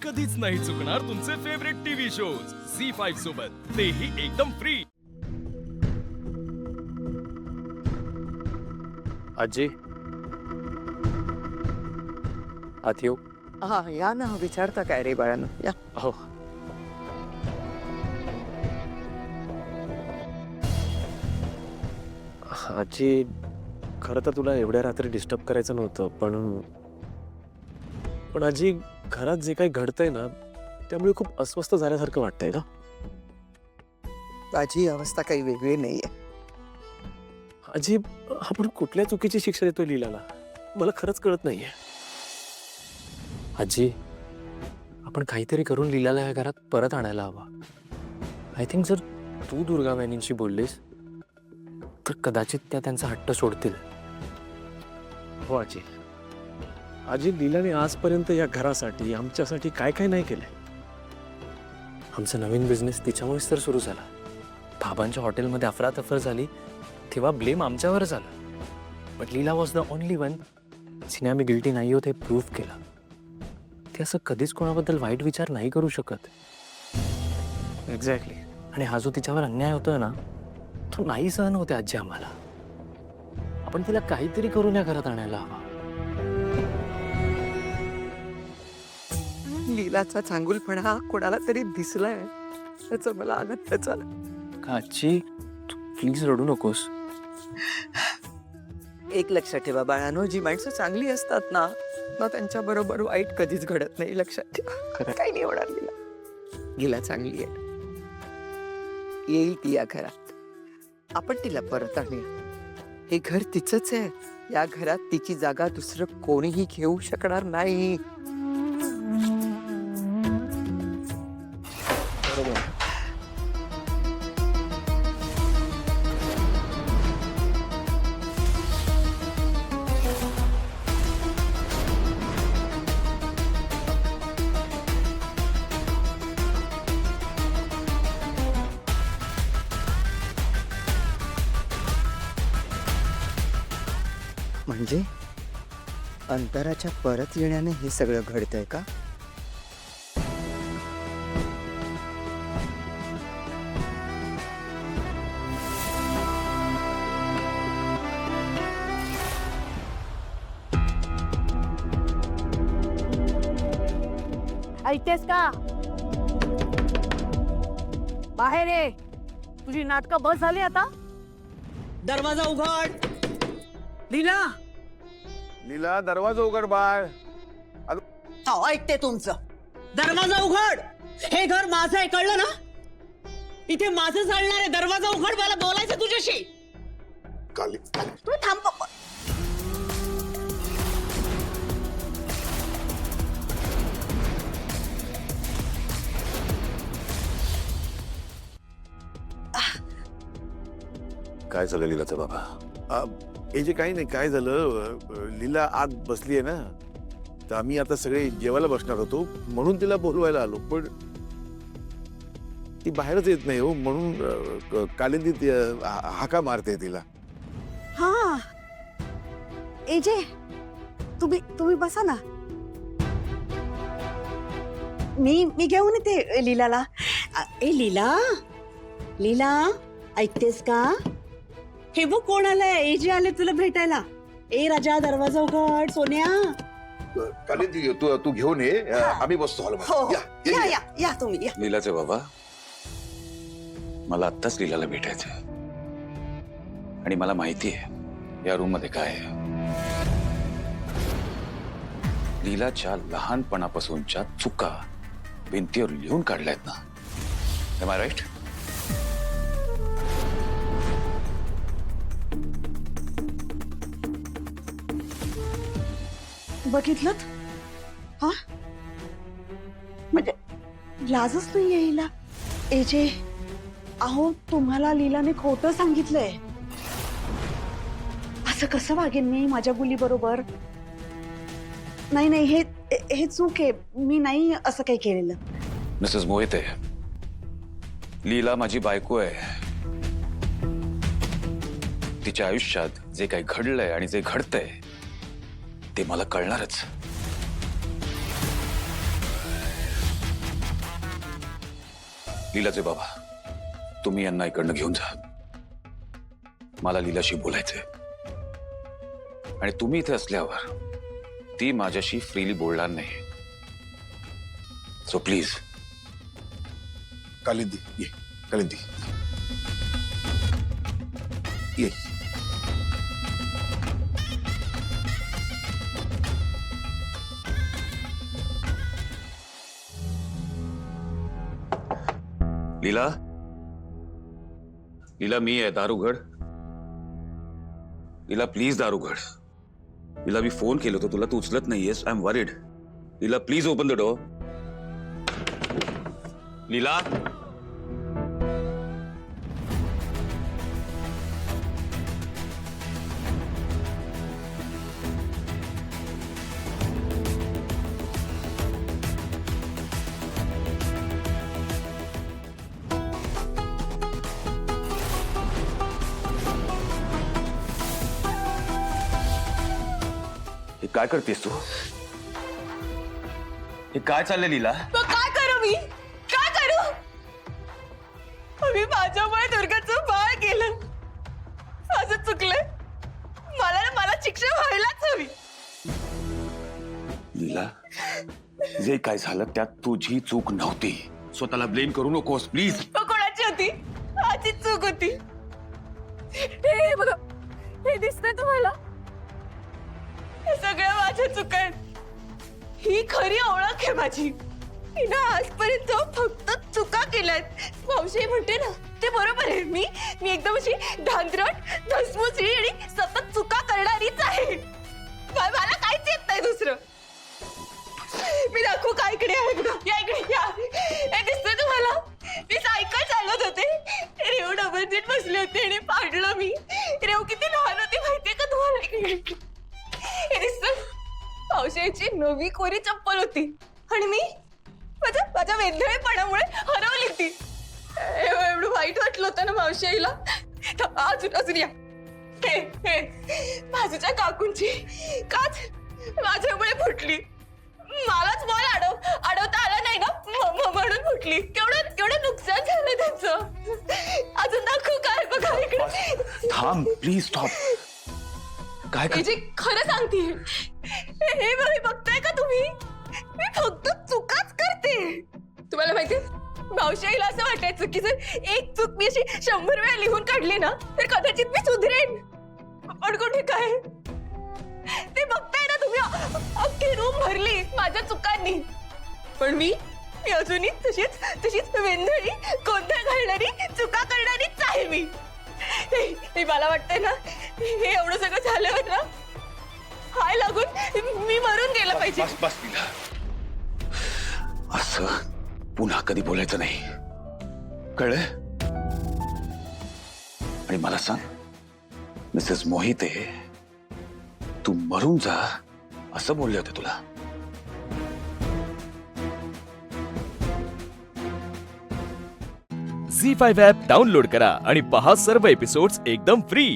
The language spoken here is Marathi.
कधीच नाही चुकणार तुमचे फेवरेट टीव्ही शोज झी5 सोबत, तेही एकदम फ्री। आजी आत येऊ? हा या ना, विचारता काय रे बाळांनो, या. हो आजी, खरं तर तुला एवढ्या रात्री डिस्टर्ब करायचं नव्हतं, पण आजी घरात जे काही घडतंय ना त्यामुळे खूप अस्वस्थ झाल्यासारखं वाटतंय का? माझी अवस्था काही वेगळी नाहीये. आजी, आपण कुठल्या चुकीची शिक्षा देतोय लीलाला मला खरंच कळत नाहीये. आजी, आपण काहीतरी करून लीलाला या घरात परत आणायला हवा. आय थिंक जर तू दुर्गा वहिनींशी बोललीस तर कदाचित त्या त्यांचा हट्ट सोडतील. हो आजी. आजी, लीलाने आजपर्यंत या घरासाठी आमच्यासाठी काय काय नाही केलंय. आमचा नवीन बिझनेस तिच्यामुळेच तर सुरू झाला. बाबांच्या हॉटेलमध्ये अफरातफर झाली तेव्हा ब्लेम आमच्यावरच आला. But Leela was the only one जिने आम्ही गिल्टी नाही होत हे प्रूव्ह केलं. ते असं कधीच कोणाबद्दल वाईट विचार नाही करू शकत. एक्झॅक्टली. आणि हा जो तिच्यावर अन्याय होतोय ना तो नाही सहन होते आजी आम्हाला. आपण तिला काहीतरी करून या घरात आणायला हवा. लीलाचा चांगुलपणा कोणाला तरी दिसलाय त्याचं मला अगत्य झालं. का आजी, तू प्लीज रडू नकोस. एक लक्षात ठेवा बाळांनो, जी माणसं चांगली असतात ना त्यांच्या बरोबर वाईट कधीच घडत नाही. लक्षात ठेवा. काही नाही होणार लीला. लीला चांगली आहे, येईल ती या घरात. आपण तिला परत आणूया. हे घर तिचंच आहे. या घरात तिची जागा दुसरं कोणीही घेऊ शकणार नाही. म्हणजे अंतराच्या परत येण्याने हे सगळं घडतंय का? ऐकतेस का? बाहेर ये. तुझी नाटकं बस झाली आता. दरवाजा उघड. लीला, लीला, दरवाजा उघड बाळ. ऐकते तुमचं. दरवाजा उघड. हे घर माझं आहे, कळलं ना? इथे माझं चालणार आहे. दरवाजा उघड, मला बोलायचं तुझ्याशी. तू थांब. काय झालं लीलाचं बाबा? हे जे काही नाही, काय झालं, लीला आत बसली आहे ना, तर आम्ही आता सगळे जेवायला बसणार होतो म्हणून तिला बोलवायला आलो, पण ती बाहेरच येत नाही हो. म्हणून कालिंदी हाका मारते तिला. हा, एजे, तुम्ही बसा ना. मी घेऊन येते लीलाला. ए लीला, लीला, ऐकतेस का? हे बघ कोण आलंय. ए जे आले तुला भेटायला. ए राजा, दरवाजा उघड. सोन्या, कालिंदी तू घेऊन ये, आम्ही बसतो हॉलमध्ये. हो, या, ये, या ये. या या तुम्ही या. लीलाचे बाबा, मला आत्ताच लीलाला भेटायचंय आणि मला माहिती आहे या रूम मध्ये काय आहे. लीलाच्या लहानपणापासूनच्या चुका भिंतीवर लिहून काढल्यात ना. Am I right? बघितलं? हा, म्हणजे लाजच नाही यायला. एजे, अहो तुम्हाला लीलाने खोटं सांगितलंय. असं कसं वागेन मी माझ्या मुली बरोबर? नाही नाही, हे चूक आहे. मी नाही असं काही केलेलं. मिसेस मोहिते, लीला माझी बायको आहे. तिच्या आयुष्यात जे काही घडलंय आणि जे घडतंय ते मला कळणारच. लीलाचे बाबा, तुम्ही यांना इकडनं घेऊन जा. मला लीलाशी बोलायचंय. आणि तुम्ही इथे असल्यावर ती माझ्याशी फ्रीली बोलणार नाही. So please. कालिंदी ये, कालिंदी ये. लीला, लीला मी आहे, दार उघड. लीला प्लीज दार उघड. लीला मी फोन केलं होतं तुला, तू उचलत नाहीयेस. I am worried. Leela please open the door. Leela. हे काय करतेस तू? हे काय चाललंय लीला? मग काय करू मी? काय करू? मी माझ्यामुळे दुर्गाचं बाळ गेलं. माझं चुकलंय. मला शिक्षा व्हायलाच हवी. लीला, जे काय झालं त्यात तुझी चूक नव्हती. स्वतःला ब्लेम करू नकोस प्लीज. मग कोणाची होती? माझी चूक होती. हे बघा, हे दिसतंय तुम्हाला? हे सगळं माझ्या चुका आहेत. ही खरी ओळख आहे माझी. हिनं आजपर्यंत फक्त चुका केल्यात. मावशी म्हणते ना, ते बरोबर आहे. मी एकदम अशी धांदरट, धसमुसळी आणि सतत चुका करणारीच आहे. मला काहीच येत नाही दुसरं. मी दाखवू का? इकडे आहे बघा, या इकडे या. हे दिसतंय तुम्हाला? मी सायकल चालवत होते. रेव डबल सीट बसले होते आणि पाडलं मी. रेव किती लहान होती माहितीये का तुम्हाला? इकडे हे दिसतं? पावसाची नवी कोरी चप्पल होती आणि मी माझ्या वेंधळेपणामुळे हरवली ती. एवढं वाईट वाटलं होतं ना मावशीला. अजून या. हे बाजूच्या काकूंची काच माझ्यामुळे फुटली. मलाच बॉल अडवता आला नाही ना, म्हणून फुटली. केवढं नुकसान झालं त्याचं. अजून दाखवू काय? बघा इकडे. थांब प्लीज, स्टॉप. काय हे जे खरं सांगते, हे बघताय का तुम्ही? मी फक्त चुकाच करते. तुम्हाला माहितीये, मावशीला असं वाटायचं की जर एक चूक मी अशी 100 वेळा लिहून काढली ना तर कदाचित मी सुधरेन. पण कुठे काय? ते बघताय ना तुम्ही, अख्खी रूम भरली माझ्या चुकांनी. पण मी अजूनही तशीच वेंधळी, गोंधळ घालणारी, चुका करणारीच आहे मी. मला वाटतंय ना, हे एवढं सगळं झाल्यावर ना हाय लागून मी मरून गेलं पाहिजे. बस बस लीला, असं पुन्हा कधी बोलायचं नाही, कळलं? आणि मला सांग, मिसेस मोहिते, तू मरून जा असं बोलले होते तुला? झी5 ॲप डाउनलोड करा आणि पहा सर्व एपिसोड्स एकदम फ्री.